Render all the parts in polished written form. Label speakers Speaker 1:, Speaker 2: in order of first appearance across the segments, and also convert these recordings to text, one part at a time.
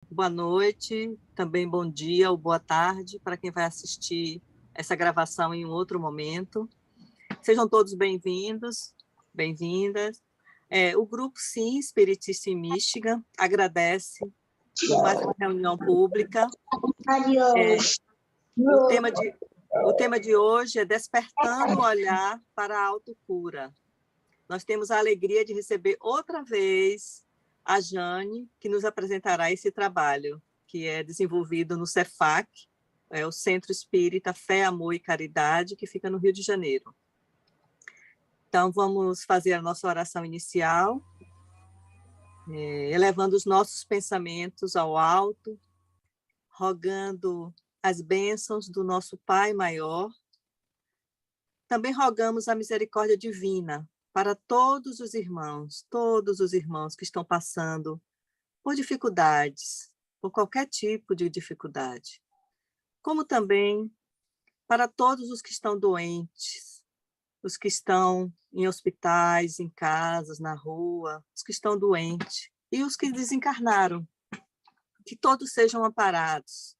Speaker 1: boa noite, também bom dia ou boa tarde para quem vai assistir essa gravação em um outro momento. Sejam todos bem-vindos, bem-vindas. O Grupo Sim, Espiritista em Michigan, agradece por mais uma reunião pública. O tema de hoje é Despertando o Olhar para a Autocura. Nós temos a alegria de receber outra vez a Jane, que nos apresentará esse trabalho, que é desenvolvido no CEFAC, o Centro Espírita Fé, Amor e Caridade, que fica no Rio de Janeiro. Então, vamos fazer a nossa oração inicial, elevando os nossos pensamentos ao alto, rogando as bênçãos do nosso Pai Maior. Também rogamos a misericórdia divina para todos os irmãos que estão passando por dificuldades, por qualquer tipo de dificuldade, como também para todos os que estão doentes, os que estão em hospitais, em casas, na rua, os que estão doentes e os que desencarnaram, que todos sejam amparados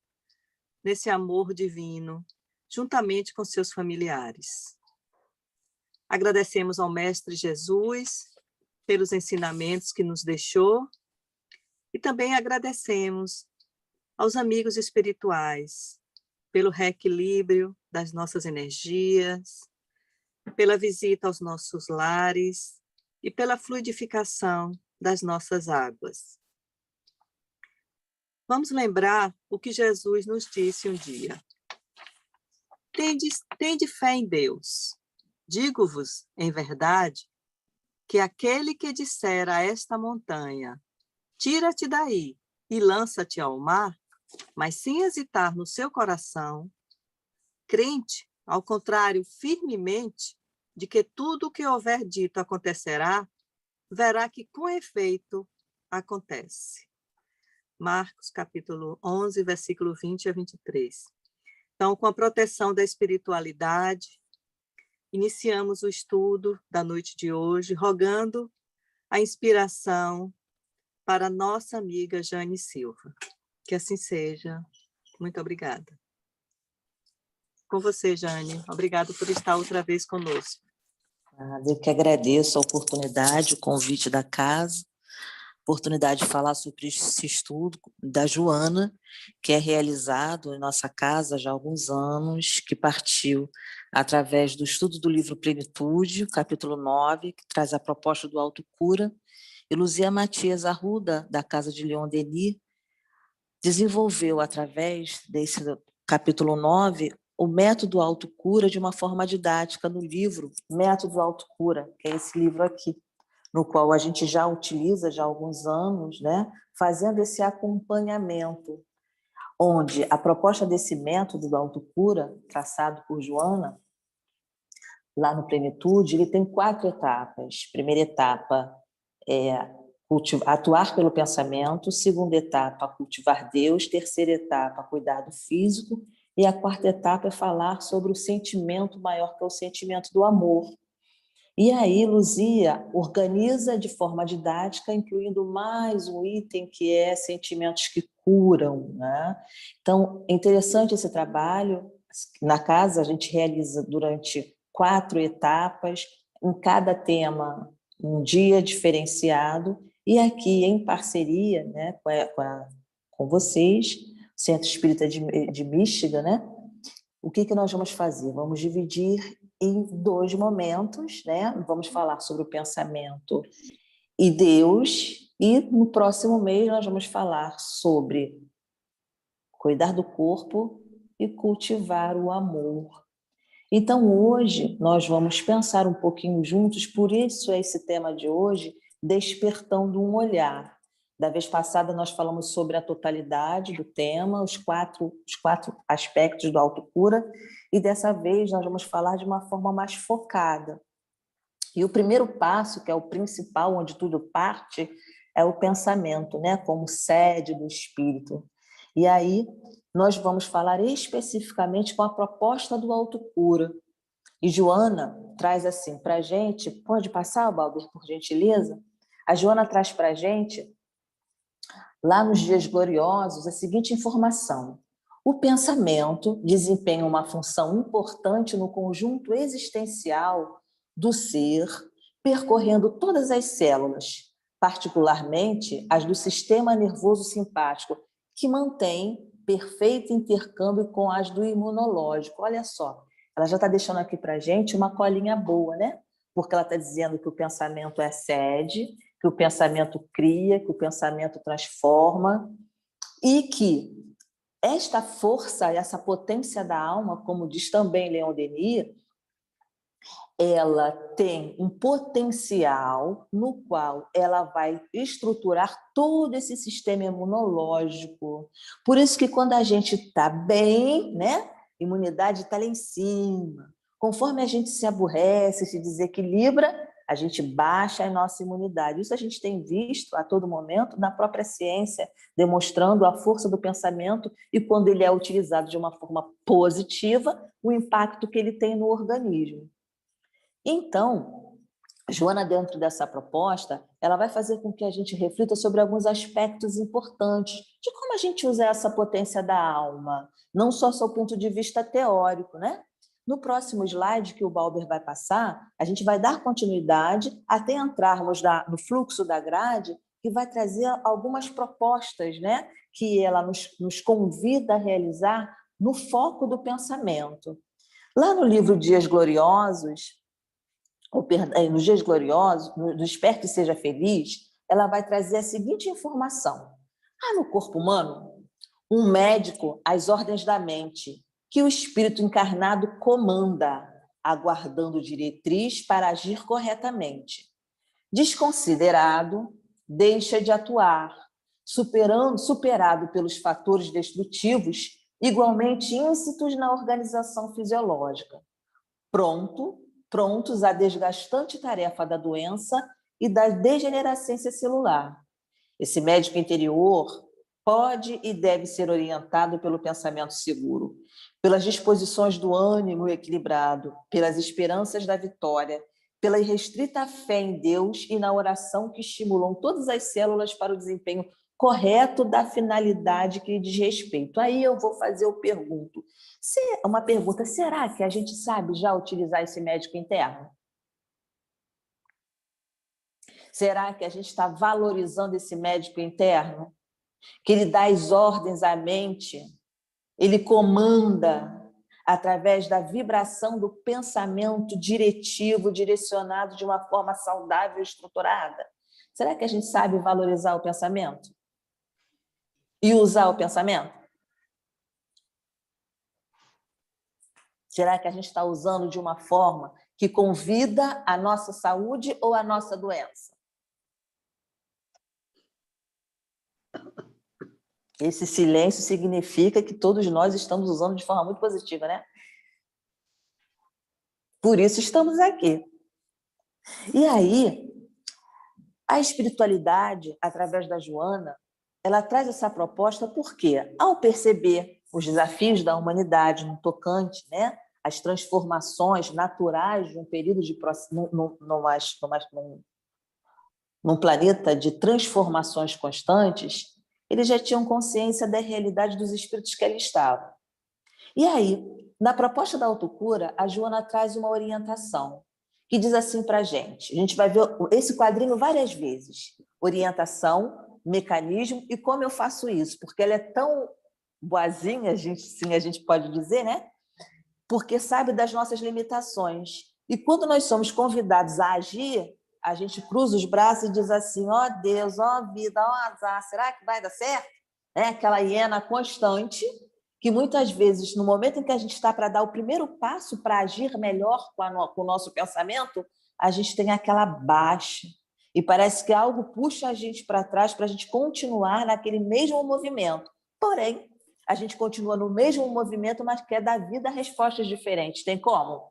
Speaker 1: nesse amor divino, juntamente com seus familiares. Agradecemos ao Mestre Jesus pelos ensinamentos que nos deixou e também agradecemos aos amigos espirituais pelo reequilíbrio das nossas energias, pela visita aos nossos lares e pela fluidificação das nossas águas. Vamos lembrar o que Jesus nos disse um dia. Tende fé em Deus. Digo-vos, em verdade, que aquele que disser a esta montanha, tira-te daí e lança-te ao mar, mas sem hesitar no seu coração, crente, ao contrário, firmemente, de que tudo o que houver dito acontecerá, verá que com efeito acontece. Marcos, capítulo 11, versículo 20 a 23. Então, com a proteção da espiritualidade, iniciamos o estudo da noite de hoje, rogando a inspiração para nossa amiga Jane Silva. Que assim seja. Muito obrigada. Com você, Jane. Obrigada por estar outra vez conosco.
Speaker 2: Eu que agradeço a oportunidade, o convite da casa, oportunidade de falar sobre esse estudo da Joana, que é realizado em nossa casa já há alguns anos, que partiu através do estudo do livro Plenitude, capítulo 9, que traz a proposta do autocura, e Luzia Matias Arruda, da Casa de Leon Denis, desenvolveu, através desse capítulo 9, o método autocura de uma forma didática no livro Método Autocura, que é esse livro aqui, no qual a gente já utiliza já há alguns anos, né, fazendo esse acompanhamento, onde a proposta desse método da autocura, traçado por Joana, lá no Plenitude, ele tem 4 etapas. Primeira etapa é atuar pelo pensamento, segunda etapa, cultivar Deus, terceira etapa, cuidado físico, e a quarta etapa é falar sobre o sentimento maior, que é o sentimento do amor. E aí, Luzia organiza de forma didática, incluindo mais um item que é sentimentos que curam, né? Então, é interessante esse trabalho. Na casa, a gente realiza durante 4 etapas, em cada tema, um dia diferenciado, e aqui, em parceria, né, com vocês, Centro Espírita de Michigan, né? O que nós vamos fazer? Vamos dividir em 2 momentos, né? Vamos falar sobre o pensamento e Deus, e no próximo mês nós vamos falar sobre cuidar do corpo e cultivar o amor. Então, hoje, nós vamos pensar um pouquinho juntos, por isso é esse tema de hoje, despertando um olhar. Da vez passada, nós falamos sobre a totalidade do tema, os quatro aspectos do autocura, e dessa vez nós vamos falar de uma forma mais focada. E o primeiro passo, que é o principal, onde tudo parte, é o pensamento, né, como sede do espírito. E aí, nós vamos falar especificamente com a proposta do autocura. E Joana traz assim para a gente, pode passar, Balder, por gentileza? A Joana traz para a gente lá nos Dias Gloriosos, a seguinte informação: o pensamento desempenha uma função importante no conjunto existencial do ser, percorrendo todas as células, particularmente as do sistema nervoso simpático, que mantém perfeito intercâmbio com as do imunológico. Olha só, ela já está deixando aqui para a gente uma colinha boa, né? Porque ela está dizendo que o pensamento é sede, que o pensamento cria, que o pensamento transforma, e que esta força, essa potência da alma, como diz também Leon Denis, ela tem um potencial no qual ela vai estruturar todo esse sistema imunológico. Por isso que quando a gente está bem, né, imunidade está lá em cima. Conforme a gente se aborrece, se desequilibra, a gente baixa a nossa imunidade. Isso a gente tem visto a todo momento na própria ciência, demonstrando a força do pensamento e quando ele é utilizado de uma forma positiva, o impacto que ele tem no organismo. Então, Joana, dentro dessa proposta, ela vai fazer com que a gente reflita sobre alguns aspectos importantes de como a gente usa essa potência da alma, não só do ponto de vista teórico, né? No próximo slide que o Balber vai passar, a gente vai dar continuidade até entrarmos no fluxo da grade, que vai trazer algumas propostas, né? Que ela nos convida a realizar no foco do pensamento. Lá no livro Dias Gloriosos, nos Dias Gloriosos, no Desperte e Seja Feliz, ela vai trazer a seguinte informação. No corpo humano, um médico às ordens da mente, que o espírito encarnado comanda, aguardando diretriz para agir corretamente. Desconsiderado, deixa de atuar, superado pelos fatores destrutivos, igualmente íncitos na organização fisiológica. Prontos à desgastante tarefa da doença e da degenerescência celular. Esse médico interior pode e deve ser orientado pelo pensamento seguro, pelas disposições do ânimo equilibrado, pelas esperanças da vitória, pela irrestrita fé em Deus e na oração que estimulam todas as células para o desempenho correto da finalidade que lhe diz respeito. Aí eu vou fazer uma pergunta, será que a gente sabe já utilizar esse médico interno? Será que a gente está valorizando esse médico interno? Que ele dá as ordens à mente, ele comanda através da vibração do pensamento diretivo, direcionado de uma forma saudável e estruturada? Será que a gente sabe valorizar o pensamento? E usar o pensamento? Será que a gente está usando de uma forma que convida a nossa saúde ou a nossa doença? Esse silêncio significa que todos nós estamos usando de forma muito positiva, né? Por isso estamos aqui. E aí, a espiritualidade, através da Joana, ela traz essa proposta porque, ao perceber os desafios da humanidade no tocante, né, as transformações naturais de um período de num planeta de transformações constantes, eles já tinham consciência da realidade dos espíritos que ali estavam. E aí, na proposta da autocura, a Joana traz uma orientação que diz assim para a gente vai ver esse quadrinho várias vezes, orientação, mecanismo e como eu faço isso, porque ela é tão boazinha, a gente pode dizer, né? Porque sabe das nossas limitações. E quando nós somos convidados a agir, a gente cruza os braços e diz assim, ó Deus, ó vida, ó azar, será que vai dar certo? Aquela hiena constante, que muitas vezes, no momento em que a gente está para dar o primeiro passo para agir melhor com o nosso pensamento, a gente tem aquela baixa. E parece que algo puxa a gente para trás para a gente continuar naquele mesmo movimento. Porém, a gente continua no mesmo movimento, mas quer dar vida a respostas diferentes. Tem como?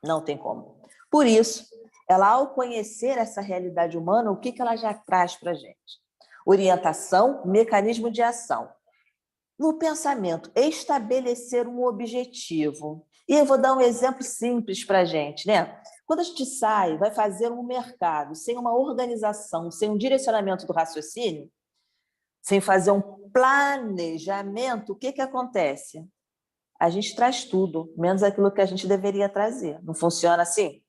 Speaker 2: Não tem como. Por isso, ela, ao conhecer essa realidade humana, o que ela já traz para a gente? Orientação, mecanismo de ação. No pensamento, estabelecer um objetivo. E eu vou dar um exemplo simples para a gente, né? Quando a gente vai fazer um mercado sem uma organização, sem um direcionamento do raciocínio, sem fazer um planejamento, o que acontece? A gente traz tudo, menos aquilo que a gente deveria trazer. Não funciona assim?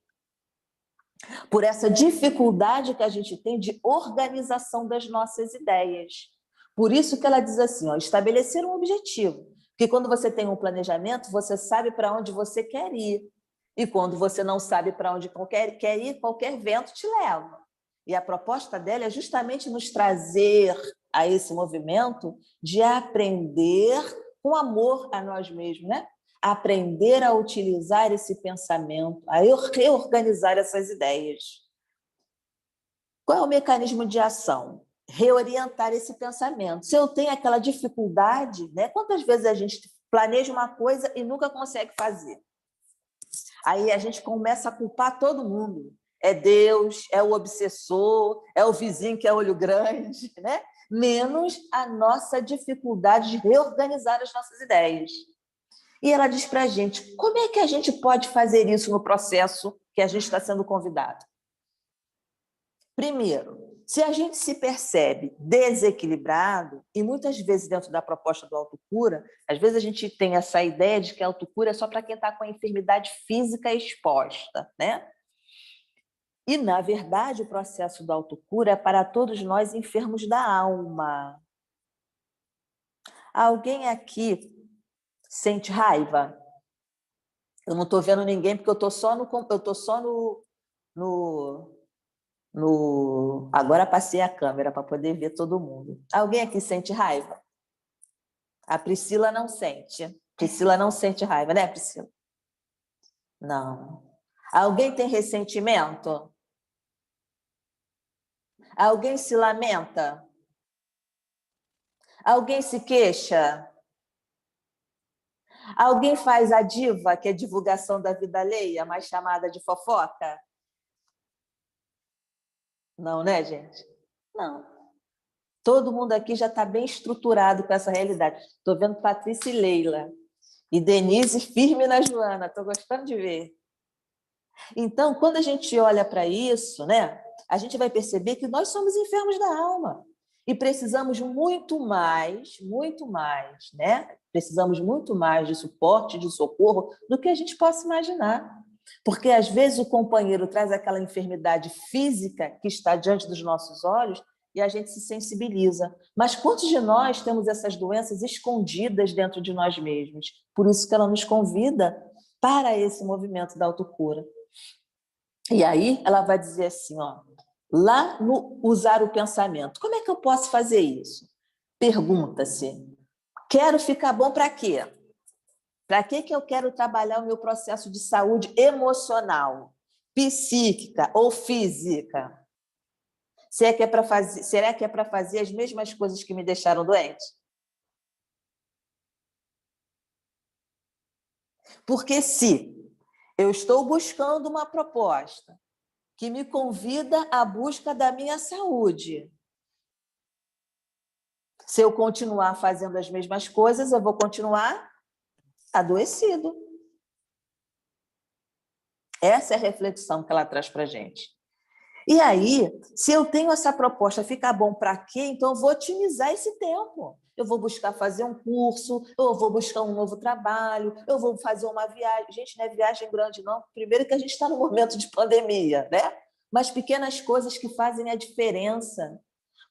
Speaker 2: Por essa dificuldade que a gente tem de organização das nossas ideias. Por isso que ela diz assim, ó, estabelecer um objetivo. Porque quando você tem um planejamento, você sabe para onde você quer ir. E quando você não sabe para onde quer ir, qualquer vento te leva. E a proposta dela é justamente nos trazer a esse movimento de aprender com amor a nós mesmos, né? Aprender a utilizar esse pensamento, a reorganizar essas ideias. Qual é o mecanismo de ação? Reorientar esse pensamento. Se eu tenho aquela dificuldade, né? Quantas vezes a gente planeja uma coisa e nunca consegue fazer? Aí a gente começa a culpar todo mundo. É Deus, é o obsessor, é o vizinho que é olho grande, né? Menos a nossa dificuldade de reorganizar as nossas ideias. E ela diz para a gente, como é que a gente pode fazer isso no processo que a gente está sendo convidado? Primeiro, se a gente se percebe desequilibrado, e muitas vezes dentro da proposta do autocura, às vezes a gente tem essa ideia de que a autocura é só para quem está com a enfermidade física exposta, né? E, na verdade, o processo da autocura é para todos nós enfermos da alma. Alguém aqui sente raiva? Eu não estou vendo ninguém, porque eu estou só no... Agora passei a câmera para poder ver todo mundo. Alguém aqui sente raiva? A Priscila não sente. Priscila não sente raiva, né, Priscila? Não. Alguém tem ressentimento? Alguém se lamenta? Alguém se queixa? Alguém faz a diva, que é divulgação da vida alheia, mais chamada de fofoca? Não, né, gente? Não. Todo mundo aqui já está bem estruturado com essa realidade. Estou vendo Patrícia e Leila. E Denise firme na Joana. Estou gostando de ver. Então, quando a gente olha para isso, né, a gente vai perceber que nós somos enfermos da alma. E precisamos muito mais, né? Precisamos muito mais de suporte, de socorro, do que a gente possa imaginar. Porque, às vezes, o companheiro traz aquela enfermidade física que está diante dos nossos olhos e a gente se sensibiliza. Mas quantos de nós temos essas doenças escondidas dentro de nós mesmos? Por isso que ela nos convida para esse movimento da autocura. E aí ela vai dizer assim, ó, lá no usar o pensamento, como é que eu posso fazer isso? Pergunta-se, quero ficar bom para quê? Para que eu quero trabalhar o meu processo de saúde emocional, psíquica ou física? Será que é para fazer as mesmas coisas que me deixaram doente? Porque se eu estou buscando uma proposta que me convida à busca da minha saúde, se eu continuar fazendo as mesmas coisas, eu vou continuar adoecido. Essa é a reflexão que ela traz para a gente. E aí, se eu tenho essa proposta, fica bom para quê? Então, eu vou otimizar esse tempo. Eu vou buscar fazer um curso, eu vou buscar um novo trabalho, eu vou fazer uma viagem. Gente, não é viagem grande, não. Primeiro que a gente está no momento de pandemia, né? Mas pequenas coisas que fazem a diferença.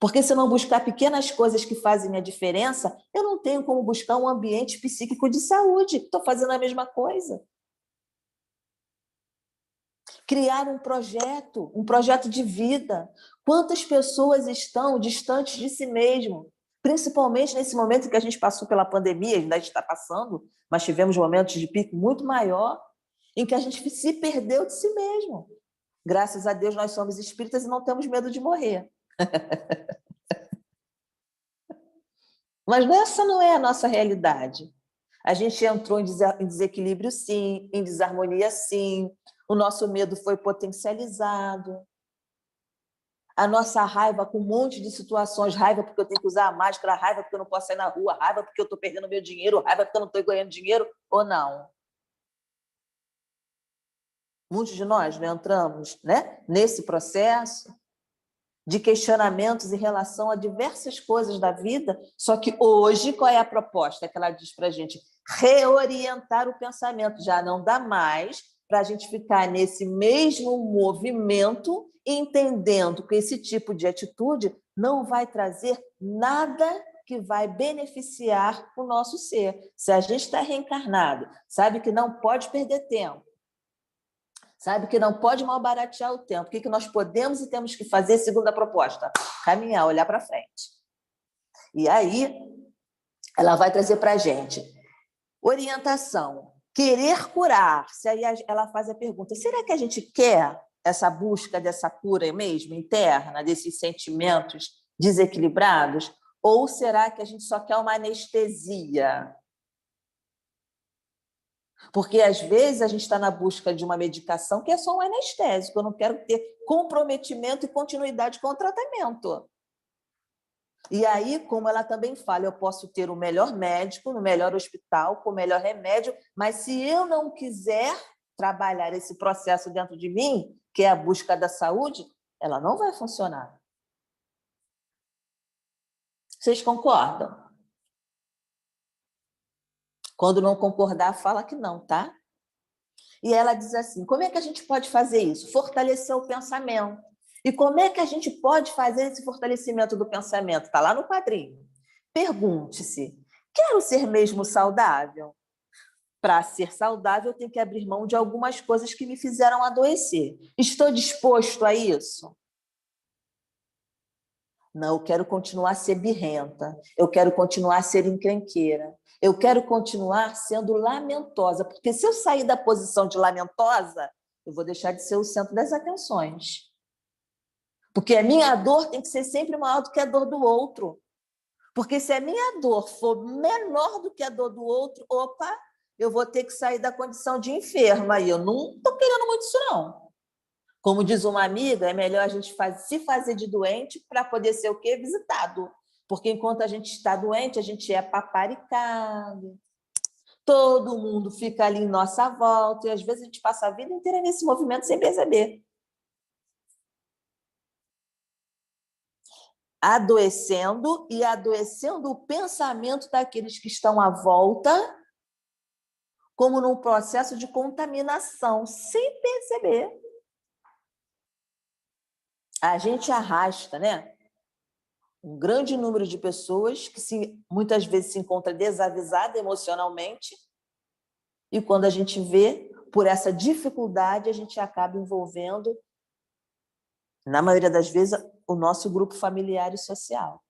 Speaker 2: Porque se eu não buscar pequenas coisas que fazem a diferença, eu não tenho como buscar um ambiente psíquico de saúde. Estou fazendo a mesma coisa. Criar um projeto de vida. Quantas pessoas estão distantes de si mesmo? Principalmente nesse momento que a gente passou pela pandemia, ainda está passando, mas tivemos momentos de pico muito maior, em que a gente se perdeu de si mesmo. Graças a Deus, nós somos espíritas e não temos medo de morrer. Mas essa não é a nossa realidade. A gente entrou em desequilíbrio, sim, em desarmonia, sim. O nosso medo foi potencializado. A nossa raiva com um monte de situações, raiva porque eu tenho que usar a máscara, raiva porque eu não posso sair na rua, raiva porque eu estou perdendo meu dinheiro, raiva porque eu não estou ganhando dinheiro, ou não. Muitos de nós, né, entramos, né, nesse processo de questionamentos em relação a diversas coisas da vida, só que hoje, qual é a proposta que ela diz para a gente? Reorientar o pensamento, já não dá mais para a gente ficar nesse mesmo movimento, entendendo que esse tipo de atitude não vai trazer nada que vai beneficiar o nosso ser. Se a gente está reencarnado, sabe que não pode perder tempo, sabe que não pode malbaratear o tempo. O que nós podemos e temos que fazer, segundo a proposta? Caminhar, olhar para frente. E aí, ela vai trazer para a gente orientação, querer curar. Se aí ela faz a pergunta, será que a gente quer essa busca dessa cura mesmo, interna, desses sentimentos desequilibrados? Ou será que a gente só quer uma anestesia? Porque, às vezes, a gente está na busca de uma medicação que é só um anestésico. Eu não quero ter comprometimento e continuidade com o tratamento. E aí, como ela também fala, eu posso ter o melhor médico, no melhor hospital, com o melhor remédio, mas se eu não quiser trabalhar esse processo dentro de mim, que é a busca da saúde, ela não vai funcionar. Vocês concordam? Quando não concordar, fala que não, tá? E ela diz assim, como é que a gente pode fazer isso? Fortalecer o pensamento. E como é que a gente pode fazer esse fortalecimento do pensamento? Está lá no quadrinho. Pergunte-se, quero ser mesmo saudável? Para ser saudável, eu tenho que abrir mão de algumas coisas que me fizeram adoecer. Estou disposto a isso? Não, eu quero continuar a ser birrenta, eu quero continuar a ser encrenqueira, eu quero continuar sendo lamentosa, porque se eu sair da posição de lamentosa, eu vou deixar de ser o centro das atenções. Porque a minha dor tem que ser sempre maior do que a dor do outro. Porque se a minha dor for menor do que a dor do outro, opa, eu vou ter que sair da condição de enferma. E eu não estou querendo muito isso, não. Como diz uma amiga, é melhor a gente se fazer de doente para poder ser o quê? Visitado. Porque enquanto a gente está doente, a gente é paparicado. Todo mundo fica ali em nossa volta. E às vezes a gente passa a vida inteira nesse movimento sem perceber. Adoecendo e adoecendo o pensamento daqueles que estão à volta, como num processo de contaminação, sem perceber. A gente arrasta, né? Um grande número de pessoas que muitas vezes se encontra desavisada emocionalmente e quando a gente vê, por essa dificuldade, a gente acaba envolvendo, na maioria das vezes, o nosso grupo familiar e social.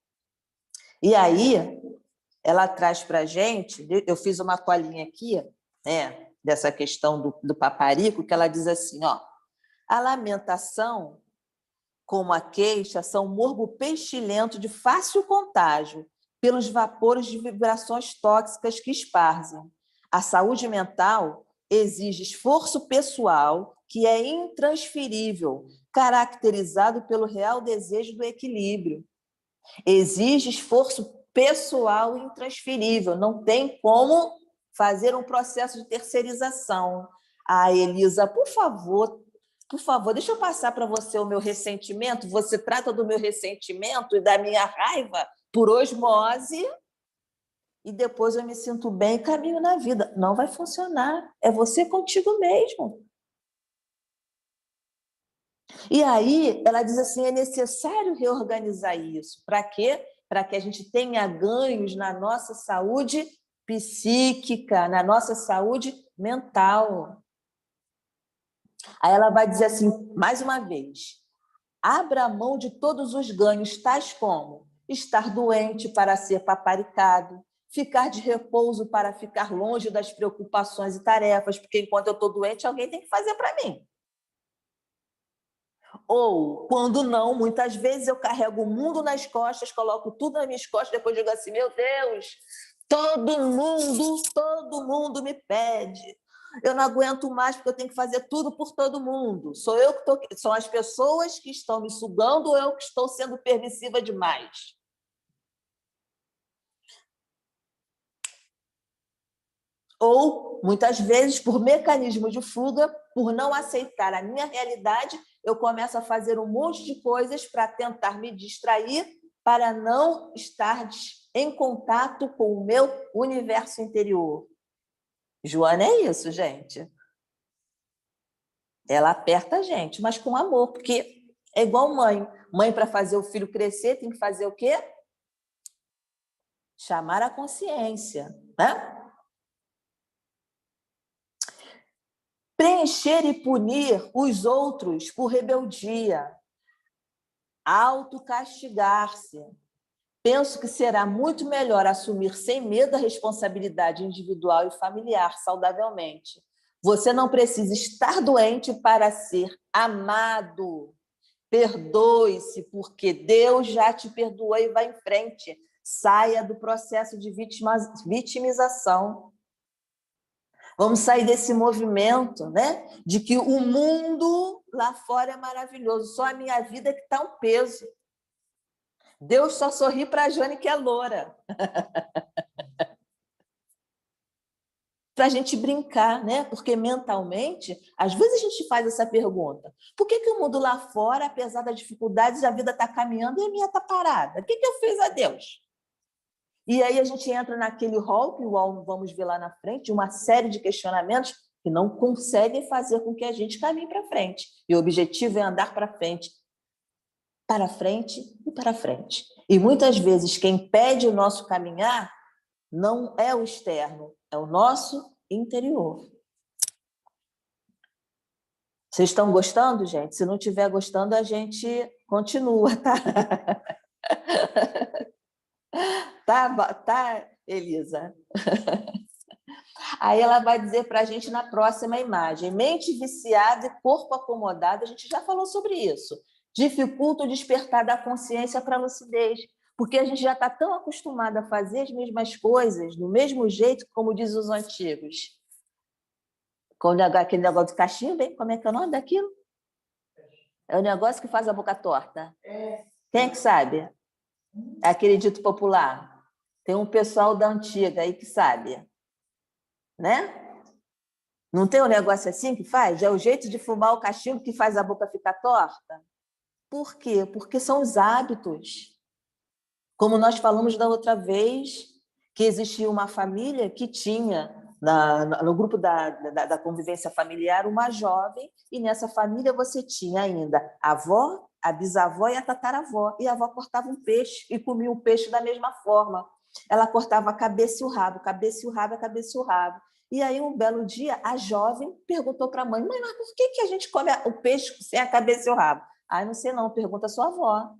Speaker 2: E aí, ela traz para a gente, eu fiz uma colinha aqui, né, dessa questão do paparico, que ela diz assim, ó, a lamentação, como a queixa, são um morbo pestilento de fácil contágio pelos vapores de vibrações tóxicas que esparzem. A saúde mental exige esforço pessoal que é intransferível, caracterizado pelo real desejo do equilíbrio. Exige esforço pessoal intransferível, não tem como fazer um processo de terceirização. Ah, Elisa, por favor, deixa eu passar para você o meu ressentimento, você trata do meu ressentimento e da minha raiva por osmose e depois eu me sinto bem e caminho na vida. Não vai funcionar, é você contigo mesmo. E aí, ela diz assim, é necessário reorganizar isso. Para quê? Para que a gente tenha ganhos na nossa saúde psíquica, na nossa saúde mental. Aí ela vai dizer assim, mais uma vez, abra mão de todos os ganhos, tais como estar doente para ser paparicado, ficar de repouso para ficar longe das preocupações e tarefas, porque enquanto eu estou doente, alguém tem que fazer para mim. Ou, quando não, muitas vezes eu carrego o mundo nas costas, coloco tudo nas minhas costas, depois digo assim, meu Deus, todo mundo me pede. Eu não aguento mais porque eu tenho que fazer tudo por todo mundo. São as pessoas que estão me sugando ou eu que estou sendo permissiva demais? Ou, muitas vezes, por mecanismo de fuga, por não aceitar a minha realidade, eu começo a fazer um monte de coisas para tentar me distrair, para não estar em contato com o meu universo interior. Joana é isso, gente. Ela aperta a gente, mas com amor, porque é igual mãe. Mãe, para fazer o filho crescer, tem que fazer o quê? Chamar a consciência, né? Preencher e punir os outros por rebeldia. Autocastigar-se. Penso que será muito melhor assumir sem medo a responsabilidade individual e familiar saudavelmente. Você não precisa estar doente para ser amado. Perdoe-se, porque Deus já te perdoou e vai em frente. Saia do processo de vitimização. Vamos sair desse movimento, né? De que o mundo lá fora é maravilhoso, só a minha vida que está um peso. Deus só sorri para a Jane, que é loura. Para a gente brincar, né? Porque mentalmente, às vezes a gente faz essa pergunta: por que o mundo lá fora, apesar das dificuldades, a vida está caminhando e a minha está parada? O que eu fiz a Deus? E aí a gente entra naquele rol, que vamos ver lá na frente, uma série de questionamentos que não conseguem fazer com que a gente caminhe para frente. E o objetivo é andar para frente e para frente. E muitas vezes quem impede o nosso caminhar não é o externo, é o nosso interior. Vocês estão gostando, gente? Se não estiver gostando, a gente continua, tá? Tá, Elisa? Aí ela vai dizer para a gente na próxima imagem: mente viciada e corpo acomodado. A gente já falou sobre isso. Dificulta o despertar da consciência para a lucidez, porque a gente já está tão acostumado a fazer as mesmas coisas, do mesmo jeito, como diz os antigos. Quando aquele negócio do cachimbo, hein? Como é que é o nome daquilo? É o negócio que faz a boca torta. Quem é que sabe? É aquele dito popular. Tem um pessoal da antiga aí que sabe. Né? Não tem um negócio assim que faz? É o jeito de fumar o cachimbo que faz a boca ficar torta? Por quê? Porque são os hábitos. Como nós falamos da outra vez, que existia uma família que tinha, no grupo da convivência familiar, uma jovem, e nessa família você tinha ainda a avó, a bisavó e a tataravó. E a avó cortava um peixe e comia o peixe da mesma forma. Ela cortava a cabeça e o rabo, cabeça e o rabo, a cabeça e o rabo. E aí, um belo dia, a jovem perguntou para a mãe: mãe, mas por que a gente come o peixe sem a cabeça e o rabo? Ah, não sei não, pergunta a sua avó.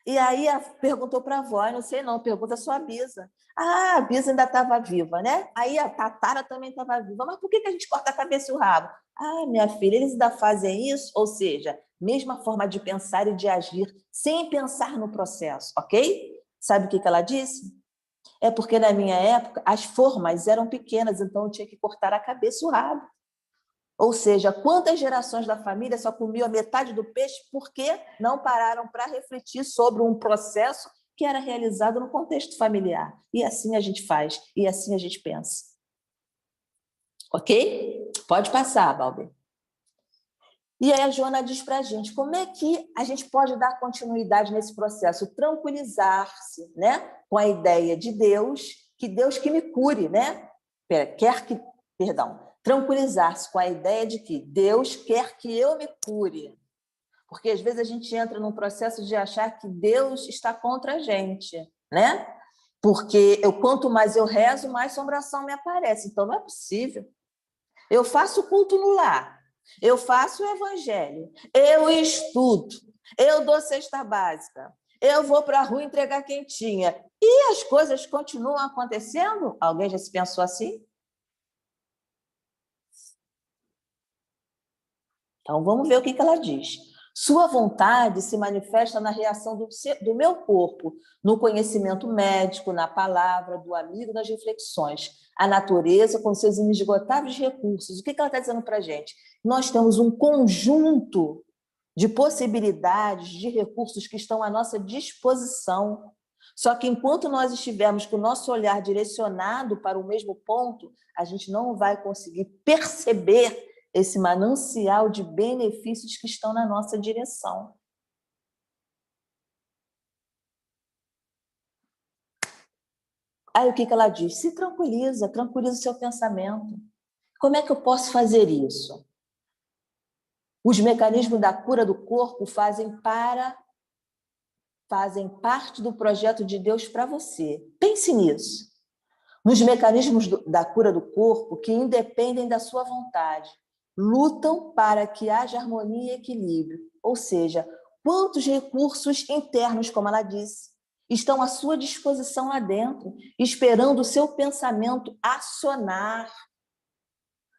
Speaker 2: E aí perguntou para a avó: não sei não, pergunta a sua bisa. Ah, a bisa ainda estava viva, né? Aí a tatara também estava viva. Mas por que a gente corta a cabeça e o rabo? Ah, minha filha, eles ainda fazem isso? Ou seja, mesma forma de pensar e de agir, sem pensar no processo, ok? Sabe o que ela disse? É porque, na minha época, as formas eram pequenas, então eu tinha que cortar a cabeça e o rabo. Ou seja, quantas gerações da família só comiam a metade do peixe porque não pararam para refletir sobre um processo que era realizado no contexto familiar. E assim a gente faz, e assim a gente pensa. Ok? Pode passar, Balbi. E aí a Joana diz para a gente como é que a gente pode dar continuidade nesse processo, tranquilizar-se, né, com a ideia de Deus, que Deus que me cure, né? Tranquilizar-se com a ideia de que Deus quer que eu me cure. Porque às vezes a gente entra num processo de achar que Deus está contra a gente, né? Porque quanto mais eu rezo, mais assombração me aparece. Então não é possível. Eu faço culto no lar, eu faço o evangelho, eu estudo, eu dou cesta básica, eu vou para a rua entregar quentinha. E as coisas continuam acontecendo? Alguém já se pensou assim? Então, vamos ver o que ela diz. Sua vontade se manifesta na reação do meu corpo, no conhecimento médico, na palavra do amigo, nas reflexões. A natureza, com seus inesgotáveis recursos. O que ela está dizendo para a gente? Nós temos um conjunto de possibilidades, de recursos que estão à nossa disposição. Só que enquanto nós estivermos com o nosso olhar direcionado para o mesmo ponto, a gente não vai conseguir perceber esse manancial de benefícios que estão na nossa direção. Aí o que ela diz? Se tranquiliza, tranquiliza o seu pensamento. Como é que eu posso fazer isso? Os mecanismos da cura do corpo fazem parte do projeto de Deus para você. Pense nisso. Nos mecanismos da cura do corpo que independem da sua vontade, lutam para que haja harmonia e equilíbrio. Ou seja, quantos recursos internos, como ela disse, estão à sua disposição lá dentro, esperando o seu pensamento acionar,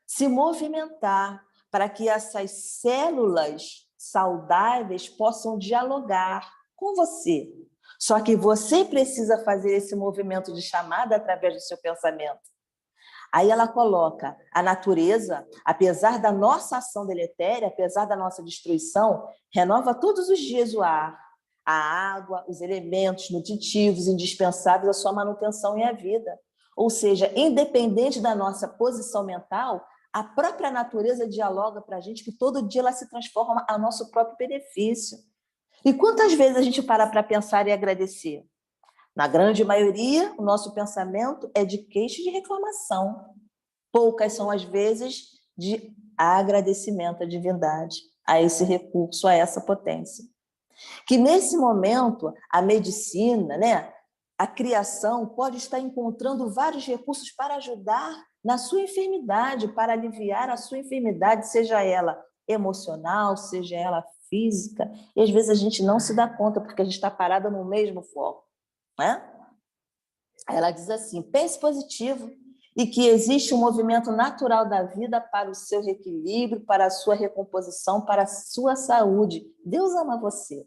Speaker 2: se movimentar, para que essas células saudáveis possam dialogar com você. Só que você precisa fazer esse movimento de chamada através do seu pensamento. Aí ela coloca a natureza, apesar da nossa ação deletéria, apesar da nossa destruição, renova todos os dias o ar, a água, os elementos nutritivos indispensáveis à sua manutenção e à vida. Ou seja, independente da nossa posição mental, a própria natureza dialoga para a gente que todo dia ela se transforma a nosso próprio benefício. E quantas vezes a gente para pensar e agradecer? Na grande maioria, o nosso pensamento é de queixa e de reclamação. Poucas são as vezes de agradecimento à divindade, a esse recurso, a essa potência. Que nesse momento, a medicina, né, a criação pode estar encontrando vários recursos para ajudar na sua enfermidade, para aliviar a sua enfermidade, seja ela emocional, seja ela física, e às vezes a gente não se dá conta, porque a gente está parada no mesmo foco, né? Ela diz assim, pense positivo, e que existe um movimento natural da vida para o seu reequilíbrio, para a sua recomposição, para a sua saúde. Deus ama você.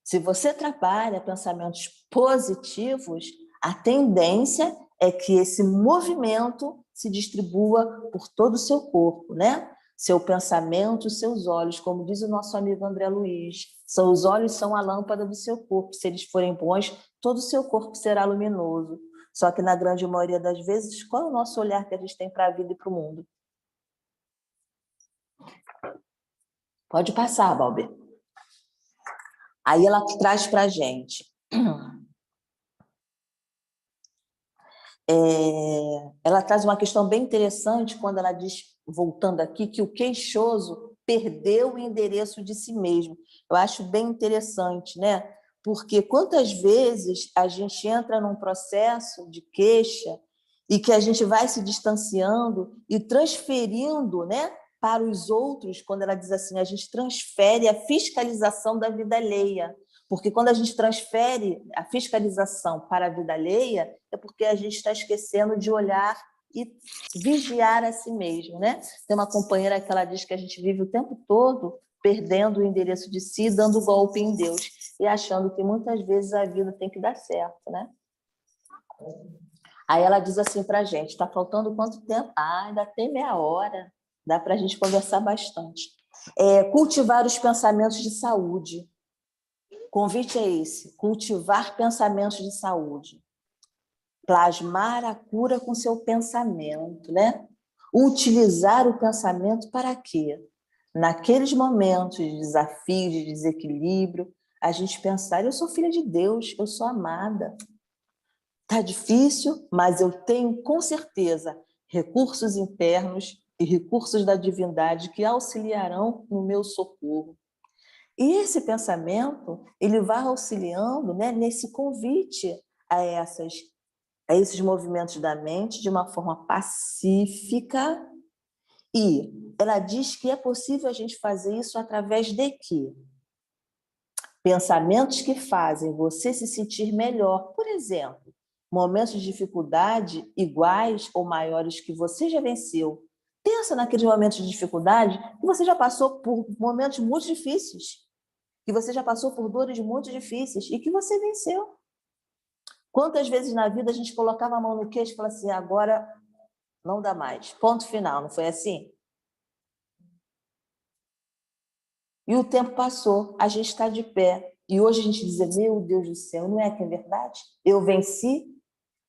Speaker 2: Se você trabalha pensamentos positivos, a tendência é que esse movimento se distribua por todo o seu corpo, né? Seu pensamento, seus olhos, como diz o nosso amigo André Luiz, seus olhos são a lâmpada do seu corpo. Se eles forem bons, todo o seu corpo será luminoso. Só que na grande maioria das vezes, qual é o nosso olhar que a gente tem para a vida e para o mundo? Pode passar, Balber. Aí ela traz para a gente. Ela traz uma questão bem interessante quando ela diz, voltando aqui, que o queixoso perdeu o endereço de si mesmo. Eu acho bem interessante, né? Porque quantas vezes a gente entra num processo de queixa e que a gente vai se distanciando e transferindo, né, para os outros, quando ela diz assim, a gente transfere a fiscalização da vida alheia. Porque quando a gente transfere a fiscalização para a vida alheia, é porque a gente está esquecendo de olhar e vigiar a si mesmo, né? Tem uma companheira que ela diz que a gente vive o tempo todo perdendo o endereço de si, dando golpe em Deus e achando que muitas vezes a vida tem que dar certo, né? Aí ela diz assim para a gente, está faltando quanto tempo? Ah, ainda tem meia hora, dá para a gente conversar bastante. Cultivar os pensamentos de saúde. O convite é esse, cultivar pensamentos de saúde. Plasmar a cura com seu pensamento, né? Utilizar o pensamento para quê? Naqueles momentos de desafio, de desequilíbrio, a gente pensar, eu sou filha de Deus, eu sou amada. Tá difícil, mas eu tenho com certeza recursos internos e recursos da divindade que auxiliarão no meu socorro. E esse pensamento, ele vai auxiliando, né, nesse convite a esses movimentos da mente de uma forma pacífica. E ela diz que é possível a gente fazer isso através de quê? Pensamentos que fazem você se sentir melhor. Por exemplo, momentos de dificuldade iguais ou maiores que você já venceu. Pensa naqueles momentos de dificuldade que você já passou por momentos muito difíceis, que você já passou por dores muito difíceis e que você venceu. Quantas vezes na vida a gente colocava a mão no queixo e falava assim, agora não dá mais, ponto final, não foi assim? E o tempo passou, a gente está de pé. E hoje a gente diz, meu Deus do céu, não é que é verdade? Eu venci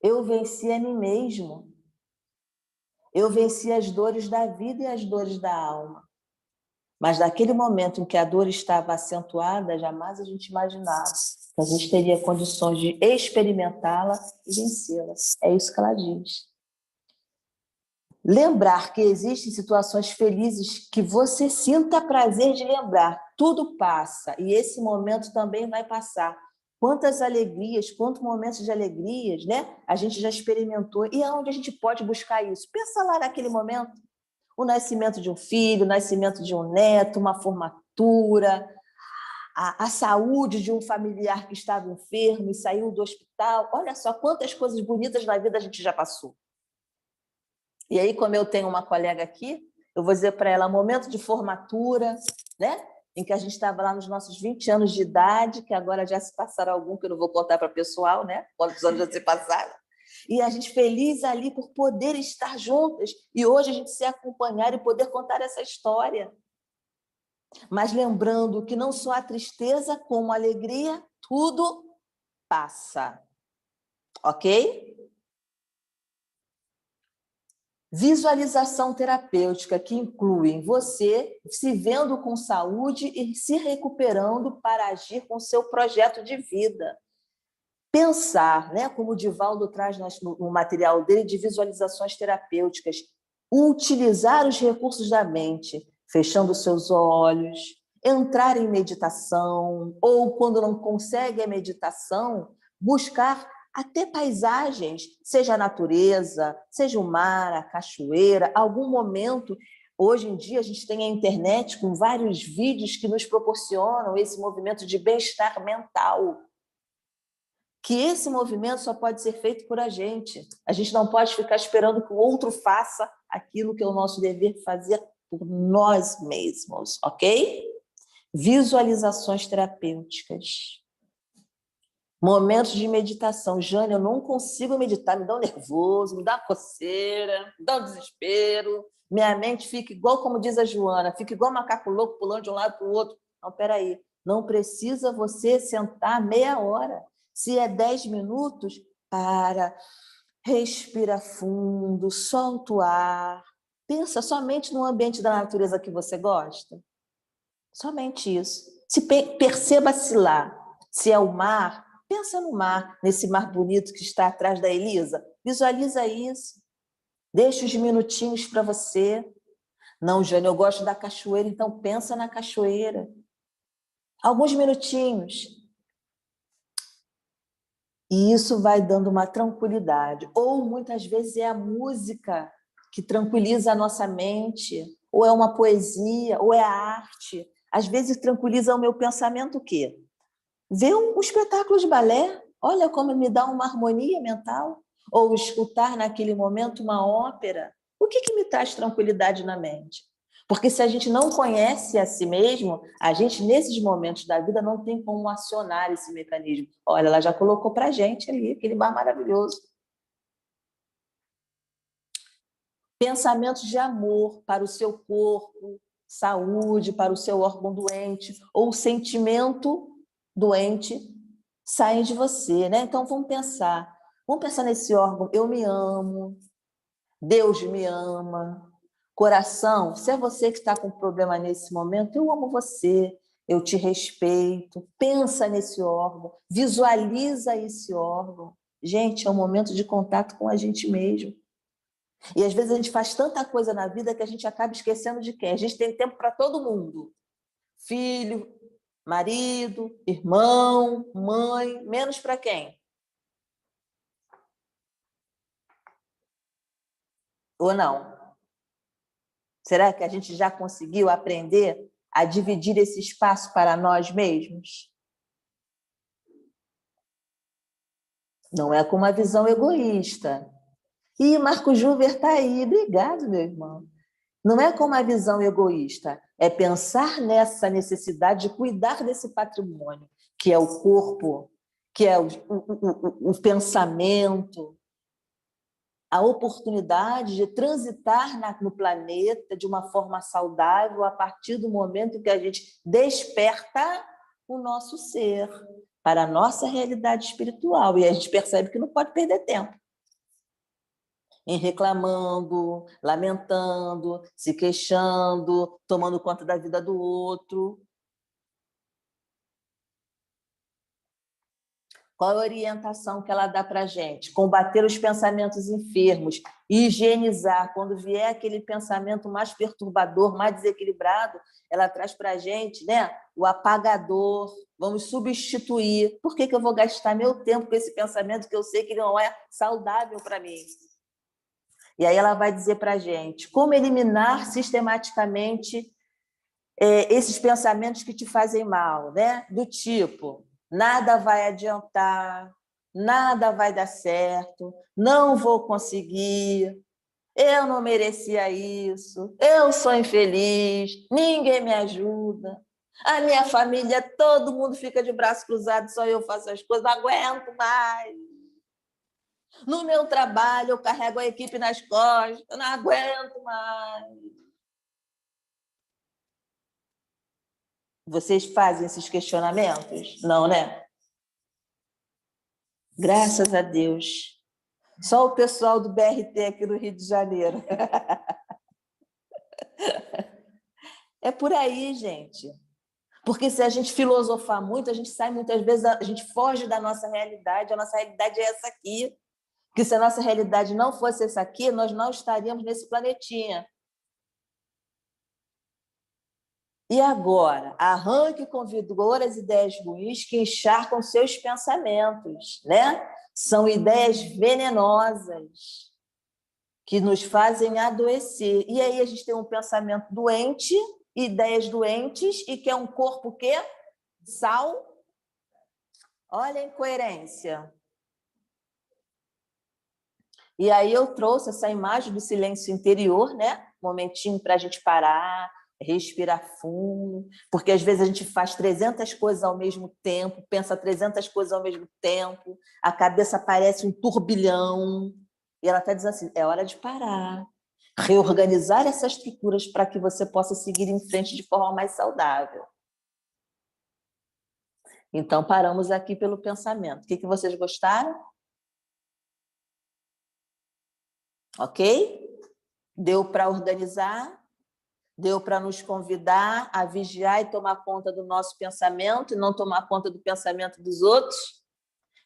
Speaker 2: a mim mesmo. Eu venci as dores da vida e as dores da alma. Mas naquele momento em que a dor estava acentuada, jamais a gente imaginava que a gente teria condições de experimentá-la e vencê-la. É isso que ela diz. Lembrar que existem situações felizes que você sinta prazer de lembrar. Tudo passa e esse momento também vai passar. Quantas alegrias, quantos momentos de alegrias, né? A gente já experimentou. E aonde a gente pode buscar isso? Pensa lá naquele momento. O nascimento de um filho, o nascimento de um neto, uma formatura, a saúde de um familiar que estava enfermo e saiu do hospital. Olha só quantas coisas bonitas na vida a gente já passou. E aí, como eu tenho uma colega aqui, eu vou dizer para ela, momento de formatura, né? Em que a gente estava lá nos nossos 20 anos de idade, que agora já se passaram algum, que eu não vou contar para o pessoal, né? Quantos anos já se passaram. E a gente feliz ali por poder estar juntas, e hoje a gente se acompanhar e poder contar essa história. Mas lembrando que não só a tristeza, como a alegria, tudo passa. Ok? Visualização terapêutica, que inclui você se vendo com saúde e se recuperando para agir com seu projeto de vida. Pensar, né, como o Divaldo traz no material dele de visualizações terapêuticas, utilizar os recursos da mente, fechando seus olhos, entrar em meditação, ou quando não consegue a meditação, buscar até paisagens, seja a natureza, seja o mar, a cachoeira, algum momento. Hoje em dia a gente tem a internet com vários vídeos que nos proporcionam esse movimento de bem-estar mental. Que esse movimento só pode ser feito por a gente. A gente não pode ficar esperando que o outro faça aquilo que é o nosso dever fazer por nós mesmos, ok? Visualizações terapêuticas. Momentos de meditação. Jane, eu não consigo meditar, me dá um nervoso, me dá uma coceira, me dá um desespero. Minha mente fica igual, como diz a Joana, fica igual um macaco louco pulando de um lado para o outro. Não, peraí, não precisa você sentar meia hora. Se é 10 minutos, para, respira fundo, solta o ar. Pensa somente no ambiente da natureza que você gosta. Somente isso. Perceba-se lá. Se é o mar, pensa no mar, nesse mar bonito que está atrás da Elisa. Visualiza isso. Deixa os minutinhos para você. Não, Jane, eu gosto da cachoeira, então pensa na cachoeira. Alguns minutinhos. E isso vai dando uma tranquilidade. Ou, muitas vezes, é a música que tranquiliza a nossa mente, ou é uma poesia, ou é a arte. Às vezes, tranquiliza o meu pensamento o quê? Ver um espetáculo de balé, olha como me dá uma harmonia mental. Ou escutar naquele momento uma ópera. O que me traz tranquilidade na mente? Porque se a gente não conhece a si mesmo, a gente, nesses momentos da vida, não tem como acionar esse mecanismo. Olha, ela já colocou para a gente ali, aquele mar maravilhoso. Pensamentos de amor para o seu corpo, saúde para o seu órgão doente, ou sentimento doente saem de você, né? Então, vamos pensar nesse órgão, eu me amo, Deus me ama, coração, se é você que está com problema nesse momento, eu amo você, eu te respeito, pensa nesse órgão, visualiza esse órgão. Gente, é um momento de contato com a gente mesmo. E às vezes a gente faz tanta coisa na vida que a gente acaba esquecendo de quem? A gente tem tempo para todo mundo. Filho, marido, irmão, mãe, menos para quem? Ou não? Será que a gente já conseguiu aprender a dividir esse espaço para nós mesmos? Não é com uma visão egoísta. E Marco Juver está aí. Obrigado, meu irmão. Não é com uma visão egoísta, é pensar nessa necessidade de cuidar desse patrimônio, que é o corpo, que é o pensamento, a oportunidade de transitar no planeta de uma forma saudável a partir do momento que a gente desperta o nosso ser para a nossa realidade espiritual. E a gente percebe que não pode perder tempo. em reclamando, lamentando, se queixando, tomando conta da vida do outro. Qual a orientação que ela dá para a gente? Combater os pensamentos enfermos, higienizar. Quando vier aquele pensamento mais perturbador, mais desequilibrado, ela traz para a gente, né, o apagador. Vamos substituir. Por que eu vou gastar meu tempo com esse pensamento que eu sei que não é saudável para mim? E aí ela vai dizer para a gente como eliminar sistematicamente esses pensamentos que te fazem mal, né? Do tipo, nada vai adiantar, nada vai dar certo, não vou conseguir, eu não merecia isso, eu sou infeliz, ninguém me ajuda, a minha família, todo mundo fica de braço cruzado, só eu faço as coisas, não aguento mais. No meu trabalho, eu carrego a equipe nas costas, eu não aguento mais. Vocês fazem esses questionamentos? Não, né? Graças a Deus. Só o pessoal do BRT aqui no Rio de Janeiro. É por aí, gente. Porque se a gente filosofar muito, a gente sai muitas vezes, a gente foge da nossa realidade. A nossa realidade é essa aqui. Porque se a nossa realidade não fosse essa aqui, nós não estaríamos nesse planetinha. E agora, arranque com vigor as ideias ruins que encharcam seus pensamentos, né? São ideias venenosas que nos fazem adoecer. E aí a gente tem um pensamento doente, ideias doentes, e quer um corpo o quê? Sal. Olha a incoerência. E aí eu trouxe essa imagem do silêncio interior, né? Um momentinho para a gente parar, respirar fundo, porque às vezes a gente faz 300 coisas ao mesmo tempo, pensa 300 coisas ao mesmo tempo, a cabeça parece um turbilhão, e ela está dizendo assim, é hora de parar, reorganizar essas estruturas para que você possa seguir em frente de forma mais saudável. Então, paramos aqui pelo pensamento. O que vocês gostaram? Ok? Deu para organizar? Deu para nos convidar a vigiar e tomar conta do nosso pensamento e não tomar conta do pensamento dos outros?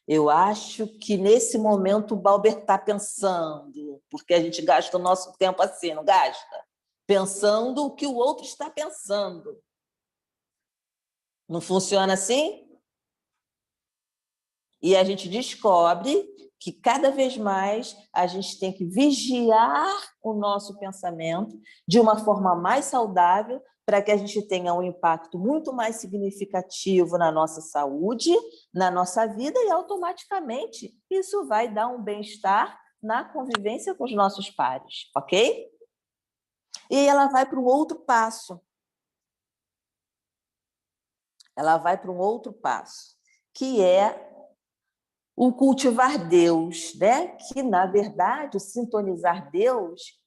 Speaker 2: Eu acho que nesse momento o Balber está pensando, porque a gente gasta o nosso tempo assim, não gasta? Pensando o que o outro está pensando. Não funciona assim? E a gente descobre que cada vez mais a gente tem que vigiar o nosso pensamento de uma forma mais saudável para que a gente tenha um impacto muito mais significativo na nossa saúde, na nossa vida e automaticamente isso vai dar um bem-estar na convivência com os nossos pares, ok? E ela vai para um outro passo. Ela vai para um outro passo, que é o cultivar Deus, né? Que, na verdade, o sintonizar Deus,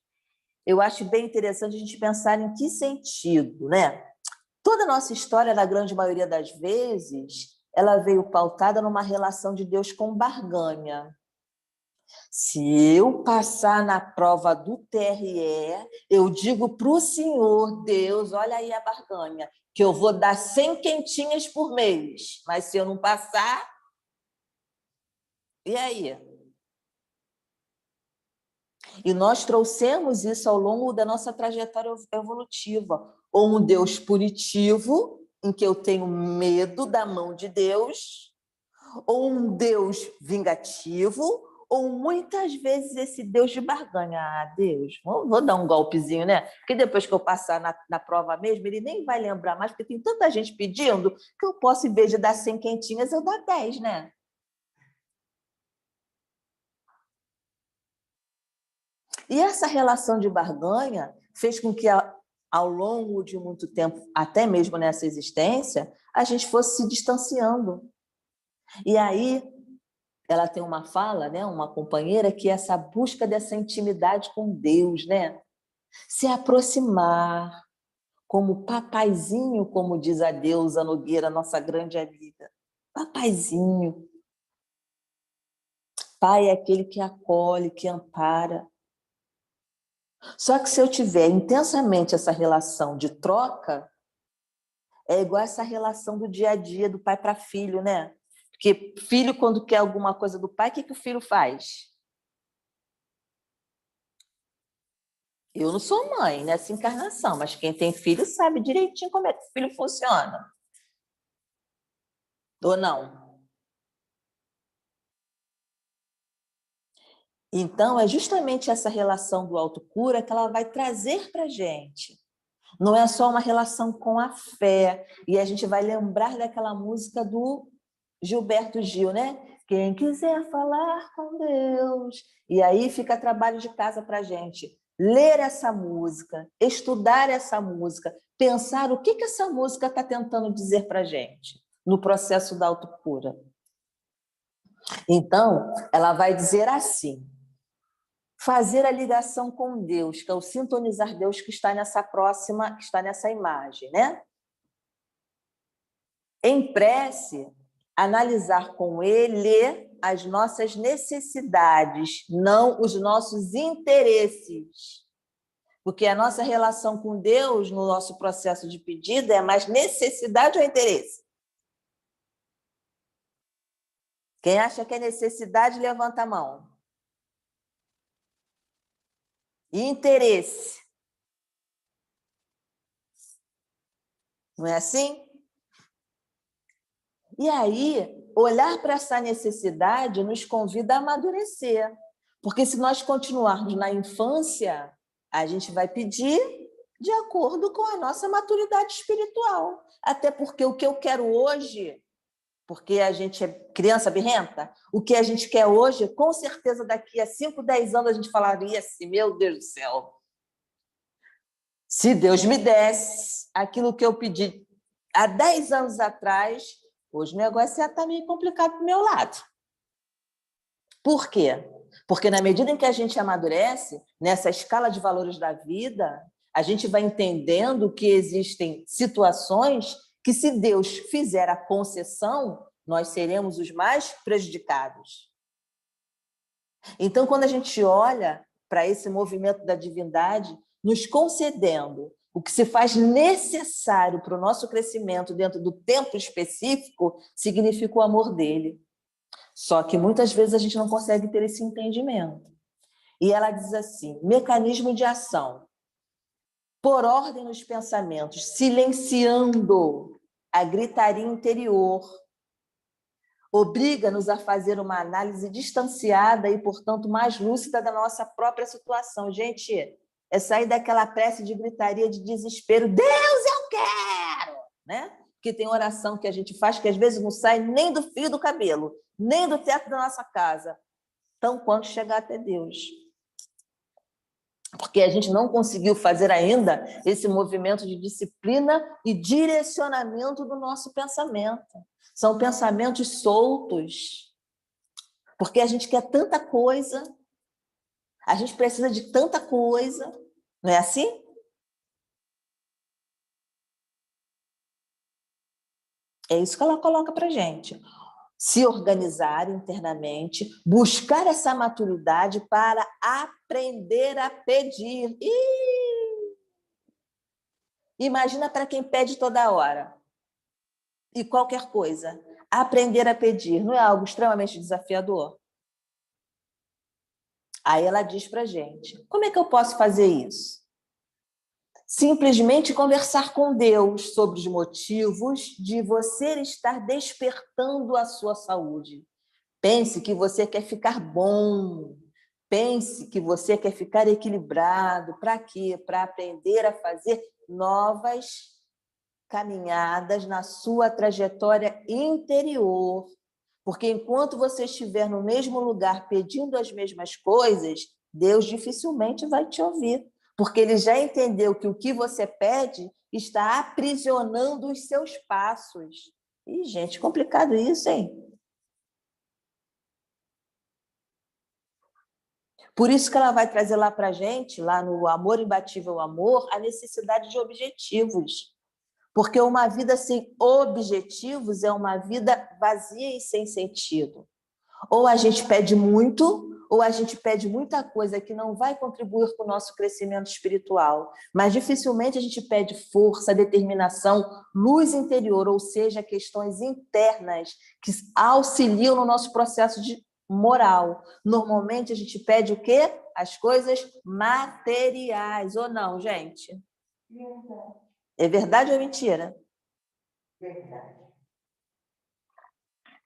Speaker 2: eu acho bem interessante a gente pensar em que sentido, né? Toda a nossa história, na grande maioria das vezes, ela veio pautada numa relação de Deus com barganha. Se eu passar na prova do TRE, eu digo para o Senhor, Deus, olha aí a barganha, que eu vou dar 100 quentinhas por mês, mas se eu não passar, e aí? E nós trouxemos isso ao longo da nossa trajetória evolutiva. Ou um Deus punitivo, em que eu tenho medo da mão de Deus, ou um Deus vingativo, ou muitas vezes esse Deus de barganha. Ah, Deus, vou dar um golpezinho, né? Porque depois que eu passar na prova mesmo, ele nem vai lembrar mais, porque tem tanta gente pedindo que eu posso, em vez de dar 100 quentinhas, eu dar 10, né? E essa relação de barganha fez com que, ao longo de muito tempo, até mesmo nessa existência, a gente fosse se distanciando. E aí, ela tem uma fala, né, uma companheira, que é essa busca dessa intimidade com Deus, né? Se aproximar, como papaizinho, como diz a deusa Nogueira, nossa grande amiga. Papaizinho. Pai é aquele que acolhe, que ampara. Só que se eu tiver intensamente essa relação de troca, é igual essa relação do dia a dia do pai para filho, né? Porque filho, quando quer alguma coisa do pai, o que o filho faz? Eu não sou mãe nessa encarnação, mas quem tem filho sabe direitinho como é que o filho funciona. Ou não? Então, é justamente essa relação do autocura que ela vai trazer para a gente. Não é só uma relação com a fé. E a gente vai lembrar daquela música do Gilberto Gil, né? Quem quiser falar com Deus. E aí fica trabalho de casa para a gente. Ler essa música, estudar essa música, pensar o que essa música está tentando dizer para a gente no processo da autocura. Então, ela vai dizer assim: fazer a ligação com Deus, que é o sintonizar Deus que está nessa próxima, que está nessa imagem, né? Em prece, analisar com Ele as nossas necessidades, não os nossos interesses. Porque a nossa relação com Deus, no nosso processo de pedido, é mais necessidade ou interesse? Quem acha que é necessidade, levanta a mão. E interesse? Não é assim? E aí, olhar para essa necessidade nos convida a amadurecer. Porque se nós continuarmos na infância, a gente vai pedir de acordo com a nossa maturidade espiritual. Até porque o que eu quero hoje, porque a gente é criança birrenta, o que a gente quer hoje, com certeza daqui a 5, 10 anos a gente falaria assim, meu Deus do céu, se Deus me desse aquilo que eu pedi há 10 anos atrás, hoje o negócio ia estar meio complicado para o meu lado. Por quê? Porque na medida em que a gente amadurece, nessa escala de valores da vida, a gente vai entendendo que existem situações que, se Deus fizer a concessão, nós seremos os mais prejudicados. Então, quando a gente olha para esse movimento da divindade, nos concedendo o que se faz necessário para o nosso crescimento dentro do tempo específico, significa o amor dele. Só que muitas vezes a gente não consegue ter esse entendimento. E ela diz assim: mecanismo de ação. Por ordem nos pensamentos, silenciando a gritaria interior, obriga-nos a fazer uma análise distanciada e, portanto, mais lúcida da nossa própria situação. Gente, é sair daquela prece de gritaria, de desespero. Deus, eu quero! Né? Porque tem oração que a gente faz que às vezes não sai nem do fio do cabelo, nem do teto da nossa casa, tão quanto chegar até Deus. Porque a gente não conseguiu fazer ainda esse movimento de disciplina e direcionamento do nosso pensamento. São pensamentos soltos, porque a gente quer tanta coisa, a gente precisa de tanta coisa, não é assim? É isso que ela coloca para a gente. Se organizar internamente, buscar essa maturidade para aprender a pedir. Imagina para quem pede toda hora e qualquer coisa. Aprender a pedir não é algo extremamente desafiador? Aí ela diz para a gente, como é que eu posso fazer isso? Simplesmente conversar com Deus sobre os motivos de você estar despertando a sua saúde. Pense que você quer ficar bom. Pense que você quer ficar equilibrado. Para quê? Para aprender a fazer novas caminhadas na sua trajetória interior. Porque enquanto você estiver no mesmo lugar pedindo as mesmas coisas, Deus dificilmente vai te ouvir. Porque ele já entendeu que o que você pede está aprisionando os seus passos. Ih, gente, complicado isso, hein? Por isso que ela vai trazer lá para a gente, lá no Amor Imbatível Amor, a necessidade de objetivos. Porque uma vida sem objetivos é uma vida vazia e sem sentido. Ou a gente pede muito, ou a gente pede muita coisa que não vai contribuir com o nosso crescimento espiritual, mas dificilmente a gente pede força, determinação, luz interior, ou seja, questões internas que auxiliam no nosso processo de moral. Normalmente a gente pede o quê? As coisas materiais, ou não, gente? É verdade ou é mentira? Verdade.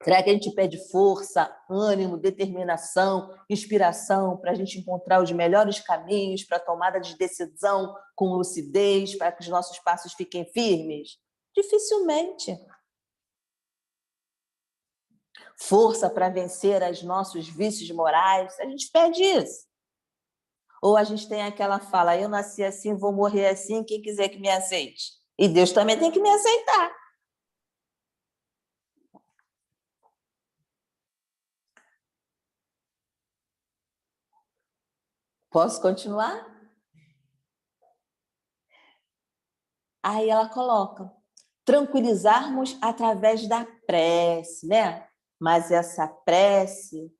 Speaker 2: Será que a gente pede força, ânimo, determinação, inspiração para a gente encontrar os melhores caminhos para a tomada de decisão com lucidez, para que os nossos passos fiquem firmes? Dificilmente. Força para vencer os nossos vícios morais, a gente pede isso. Ou a gente tem aquela fala, eu nasci assim, vou morrer assim, quem quiser que me aceite. E Deus também tem que me aceitar. Posso continuar? Aí ela coloca, tranquilizarmos através da prece, né? Mas essa prece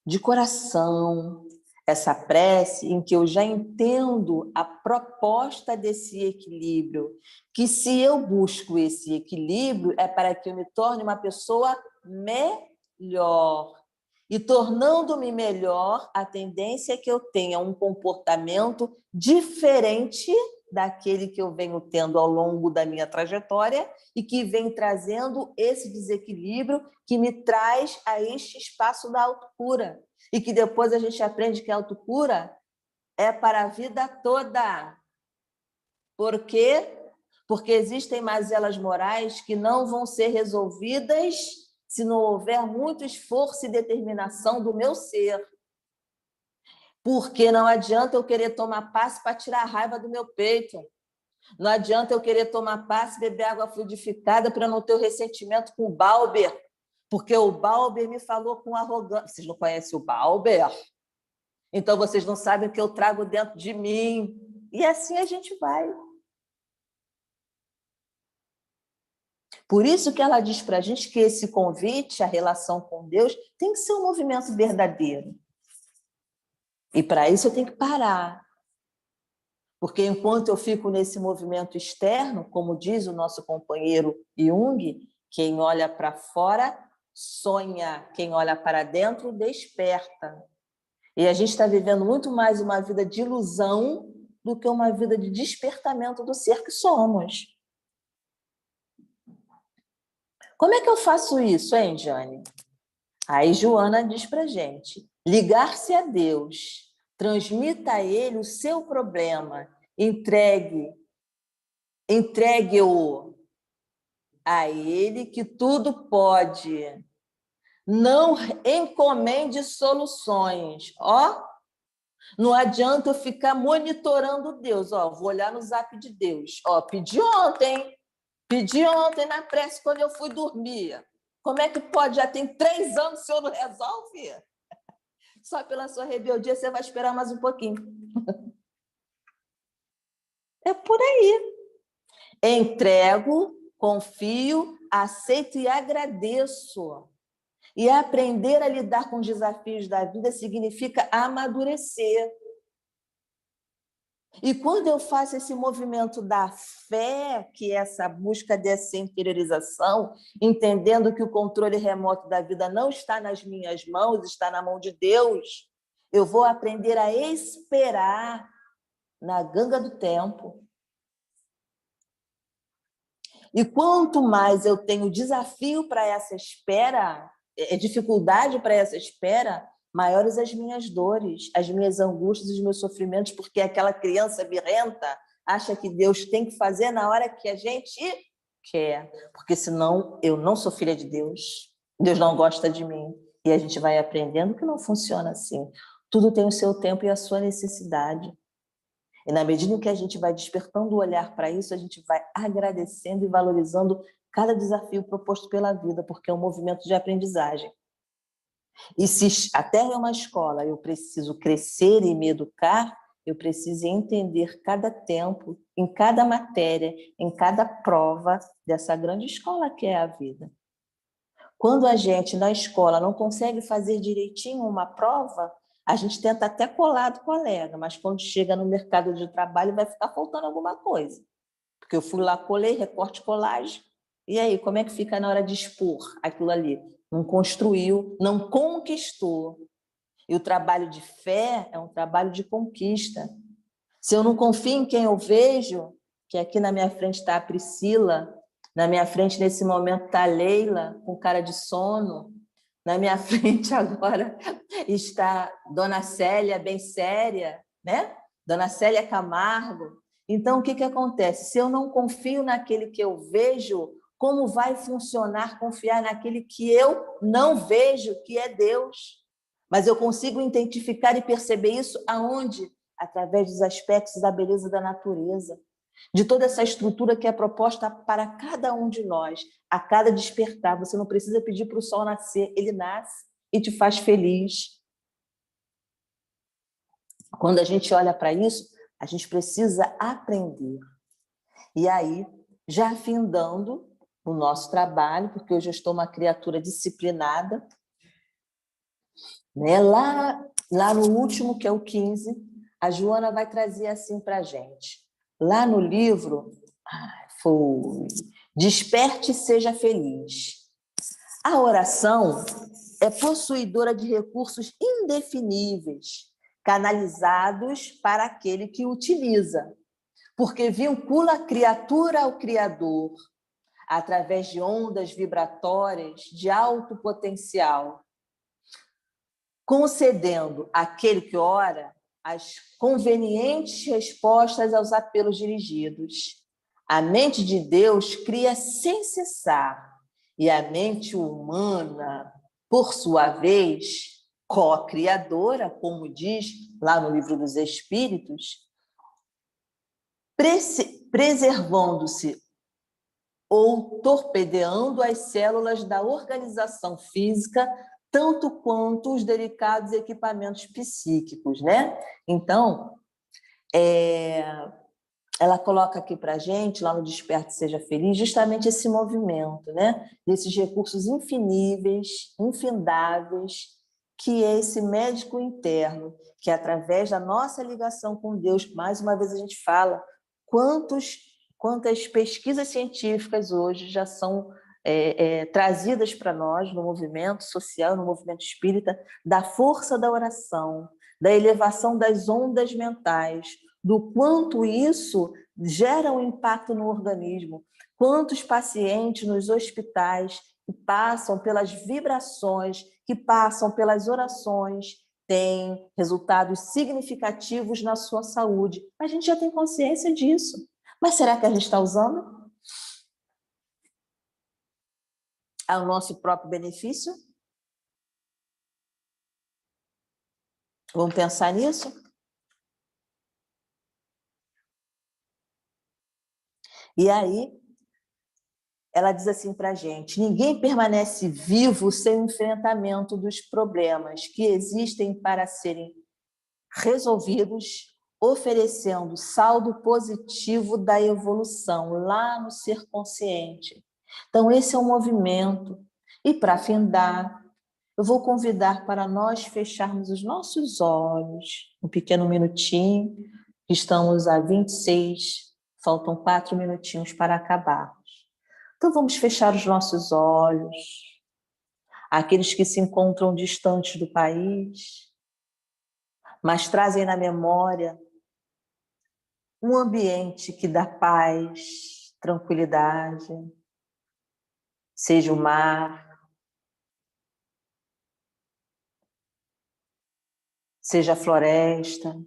Speaker 2: de coração, essa prece em que eu já entendo a proposta desse equilíbrio, que se eu busco esse equilíbrio é para que eu me torne uma pessoa melhor. E tornando-me melhor, a tendência é que eu tenha um comportamento diferente daquele que eu venho tendo ao longo da minha trajetória e que vem trazendo esse desequilíbrio que me traz a este espaço da autocura. E que depois a gente aprende que a autocura é para a vida toda. Por quê? Porque existem mazelas morais que não vão ser resolvidas se não houver muito esforço e determinação do meu ser. Porque não adianta eu querer tomar passe para tirar a raiva do meu peito. Não adianta eu querer tomar passe e beber água fluidificada para não ter o ressentimento com o Balber, porque o Balber me falou com arrogância. Vocês não conhecem o Balber? Então vocês não sabem o que eu trago dentro de mim. E assim a gente vai. Por isso que ela diz para a gente que esse convite, a relação com Deus, tem que ser um movimento verdadeiro. E para isso eu tenho que parar. Porque enquanto eu fico nesse movimento externo, como diz o nosso companheiro Jung, quem olha para fora sonha, quem olha para dentro desperta. E a gente está vivendo muito mais uma vida de ilusão do que uma vida de despertamento do ser que somos. Como é que eu faço isso, hein, Jane? Aí Joana diz para a gente, ligar-se a Deus, transmita a Ele o seu problema, entregue-o a Ele que tudo pode. Não encomende soluções. Não adianta eu ficar monitorando Deus. Vou olhar no zap de Deus. Pedi ontem na prece quando eu fui dormir. Como é que pode? Já tem 3 anos o senhor não resolve? Só pela sua rebeldia você vai esperar mais um pouquinho. É por aí. Entrego, confio, aceito e agradeço. E aprender a lidar com os desafios da vida significa amadurecer. E quando eu faço esse movimento da fé, que é essa busca dessa interiorização, entendendo que o controle remoto da vida não está nas minhas mãos, está na mão de Deus, eu vou aprender a esperar na ganga do tempo. E quanto mais eu tenho desafio para essa espera, dificuldade para essa espera, maiores as minhas dores, as minhas angústias e os meus sofrimentos, porque aquela criança birrenta acha que Deus tem que fazer na hora que a gente quer, porque senão eu não sou filha de Deus, Deus não gosta de mim. E a gente vai aprendendo que não funciona assim. Tudo tem o seu tempo e a sua necessidade. E na medida em que a gente vai despertando o olhar para isso, a gente vai agradecendo e valorizando cada desafio proposto pela vida, porque é um movimento de aprendizagem. E se a Terra é uma escola, eu preciso crescer e me educar, eu preciso entender cada tempo, em cada matéria, em cada prova dessa grande escola que é a vida. Quando a gente, na escola, não consegue fazer direitinho uma prova, A gente tenta até colar do colega, mas quando chega no mercado de trabalho vai ficar faltando alguma coisa. Porque eu fui lá, colei, recorte, colagem, e aí, como é que fica na hora de expor aquilo ali? Não construiu, não conquistou. E o trabalho de fé é um trabalho de conquista. Se eu não confio em quem eu vejo, que aqui na minha frente está a Priscila, na minha frente nesse momento está a Leila, com cara de sono, na minha frente agora está Dona Célia, bem séria, né? Dona Célia Camargo. Então, o que acontece? Se eu não confio naquele que eu vejo, como vai funcionar confiar naquele que eu não vejo, que é Deus? Mas eu consigo identificar e perceber isso aonde? Através dos aspectos da beleza da natureza, de toda essa estrutura que é proposta para cada um de nós, a cada despertar. Você não precisa pedir para o sol nascer, ele nasce e te faz feliz. Quando a gente olha para isso, a gente precisa aprender. E aí, já afindando o nosso trabalho, porque hoje eu estou uma criatura disciplinada, né? Lá no último, que é o 15, a Joana vai trazer assim para a gente. Lá no livro, foi Desperte e Seja Feliz. A oração é possuidora de recursos indefiníveis, canalizados para aquele que utiliza, porque vincula a criatura ao Criador, através de ondas vibratórias de alto potencial, concedendo àquele que ora as convenientes respostas aos apelos dirigidos. A mente de Deus cria sem cessar, e a mente humana, por sua vez, co-criadora, como diz lá no Livro dos Espíritos, preservando-se ou torpedeando as células da organização física, tanto quanto os delicados equipamentos psíquicos, né? Então, ela coloca aqui para a gente, lá no Desperte Seja Feliz, justamente esse movimento, né? Desses recursos infiníveis, infindáveis, que é esse médico interno, que através da nossa ligação com Deus, mais uma vez a gente fala, quantas pesquisas científicas hoje já são trazidas para nós no movimento social, no movimento espírita, da força da oração, da elevação das ondas mentais, do quanto isso gera um impacto no organismo, quantos pacientes nos hospitais que passam pelas vibrações, que passam pelas orações, têm resultados significativos na sua saúde. A gente já tem consciência disso. Mas será que a gente está usando ao nosso próprio benefício? Vamos pensar nisso? E aí, ela diz assim para a gente: ninguém permanece vivo sem o enfrentamento dos problemas que existem para serem resolvidos, oferecendo saldo positivo da evolução lá no ser consciente. Então, esse é um movimento. E para findar, eu vou convidar para nós fecharmos os nossos olhos, um pequeno minutinho, estamos a 26, faltam 4 minutinhos para acabarmos. Então, vamos fechar os nossos olhos, aqueles que se encontram distantes do país, mas trazem na memória um ambiente que dá paz, tranquilidade, seja o mar, seja a floresta.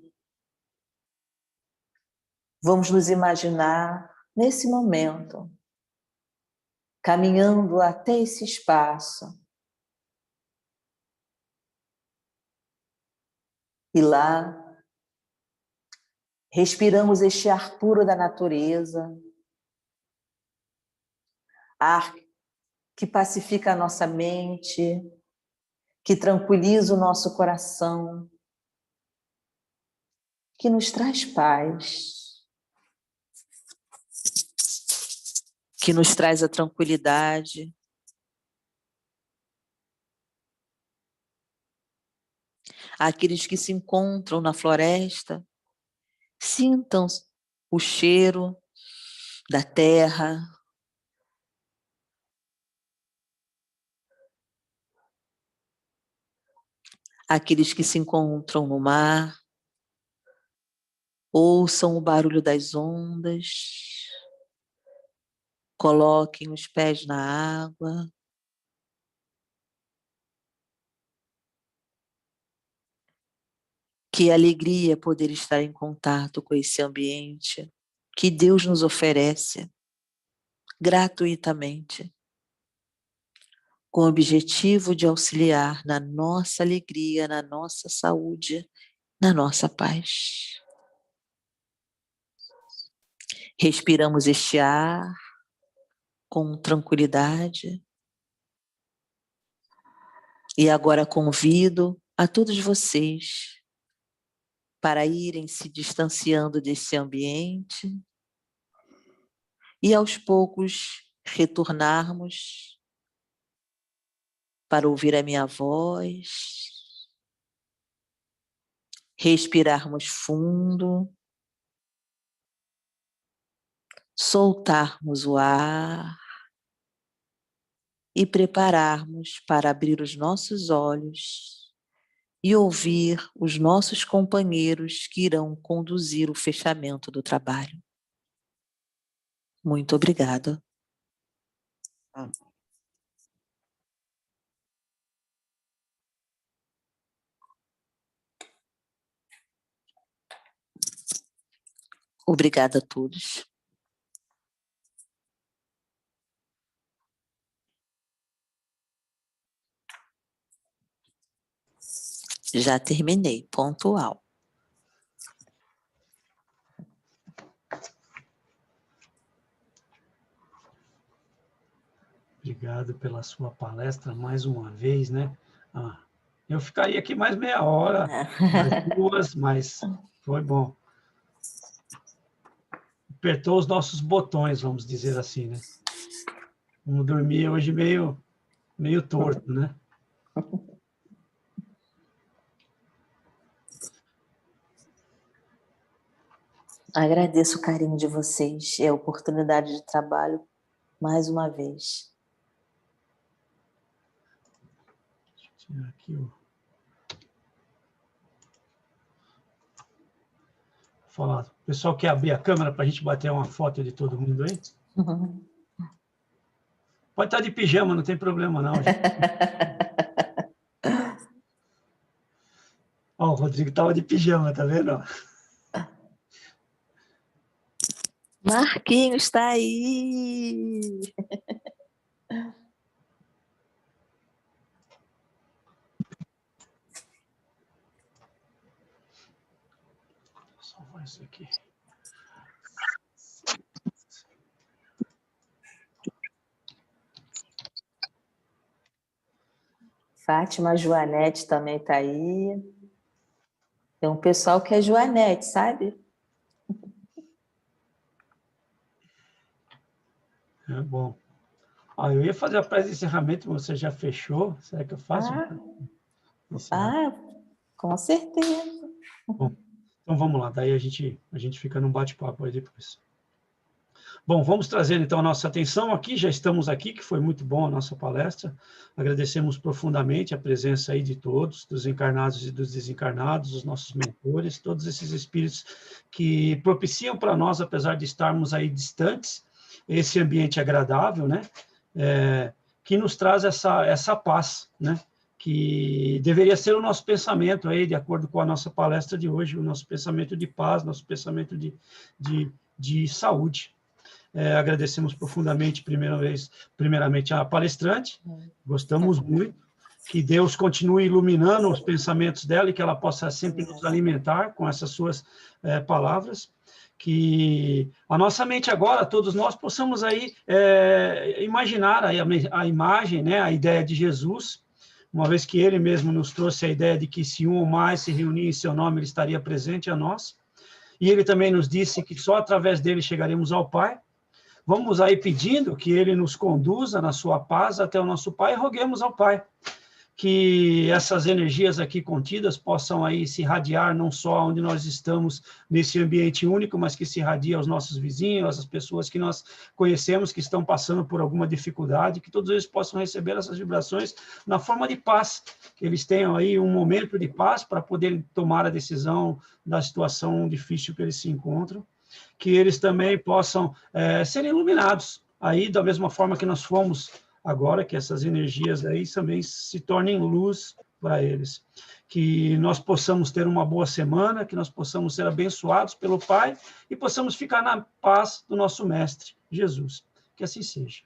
Speaker 2: Vamos nos imaginar nesse momento, caminhando até esse espaço. E lá, respiramos este ar puro da natureza, ar que pacifica a nossa mente, que tranquiliza o nosso coração, que nos traz paz, que nos traz a tranquilidade. Aqueles que se encontram na floresta, sintam o cheiro da terra. Aqueles que se encontram no mar, ouçam o barulho das ondas, coloquem os pés na água. Que alegria poder estar em contato com esse ambiente que Deus nos oferece gratuitamente, com o objetivo de auxiliar na nossa alegria, na nossa saúde, na nossa paz. Respiramos este ar com tranquilidade. E agora convido a todos vocês para irem se distanciando desse ambiente e aos poucos retornarmos para ouvir a minha voz, respirarmos fundo, soltarmos o ar e prepararmos para abrir os nossos olhos e ouvir os nossos companheiros que irão conduzir o fechamento do trabalho. Muito obrigada. Obrigada a todos. Já terminei, pontual.
Speaker 3: Obrigado pela sua palestra mais uma vez, né? Eu ficaria aqui mais meia hora, mais 2, mas foi bom. Apertou os nossos botões, vamos dizer assim, né? Vamos dormir hoje meio torto, né?
Speaker 2: Agradeço o carinho de vocês e a oportunidade de trabalho mais uma vez.
Speaker 3: Deixa eu tirar aqui o... Falar. O pessoal quer abrir a câmera para a gente bater uma foto de todo mundo aí? Pode estar de pijama, não tem problema não, gente. Ó, o Rodrigo estava de pijama, tá vendo?
Speaker 2: Marquinhos está aí!
Speaker 3: Vou salvar isso aqui.
Speaker 2: Fátima Joanete também está aí. Tem um pessoal que é Joanete, sabe?
Speaker 3: É bom. Eu ia fazer a prece de encerramento, mas você já fechou. Será que eu faço?
Speaker 2: Com certeza.
Speaker 3: Bom, então vamos lá. Daí a gente fica num bate-papo aí depois. Bom, vamos trazer então a nossa atenção aqui. Já estamos aqui, que foi muito bom a nossa palestra. Agradecemos profundamente a presença aí de todos, dos encarnados e dos desencarnados, os nossos mentores, todos esses espíritos que propiciam para nós, apesar de estarmos aí distantes, esse ambiente agradável, né? Que nos traz essa paz, né? Que deveria ser o nosso pensamento aí, de acordo com a nossa palestra de hoje, o nosso pensamento de paz, nosso pensamento de saúde. Agradecemos profundamente, primeiramente, a palestrante, gostamos muito, que Deus continue iluminando os pensamentos dela e que ela possa sempre nos alimentar com essas suas palavras, que a nossa mente agora, todos nós, possamos aí imaginar aí a imagem, né, a ideia de Jesus, uma vez que ele mesmo nos trouxe a ideia de que se um ou mais se reunir em seu nome, ele estaria presente a nós, e ele também nos disse que só através dele chegaremos ao Pai. Vamos aí pedindo que ele nos conduza na sua paz até o nosso Pai e roguemos ao Pai que essas energias aqui contidas possam aí se irradiar não só onde nós estamos nesse ambiente único, mas que se irradie aos nossos vizinhos, às pessoas que nós conhecemos que estão passando por alguma dificuldade, que todos eles possam receber essas vibrações na forma de paz, que eles tenham aí um momento de paz para poderem tomar a decisão da situação difícil que eles se encontram, que eles também possam serem iluminados aí da mesma forma que nós fomos agora, que essas energias aí também se tornem luz para eles. Que nós possamos ter uma boa semana, que nós possamos ser abençoados pelo Pai e possamos ficar na paz do nosso Mestre, Jesus. Que assim seja.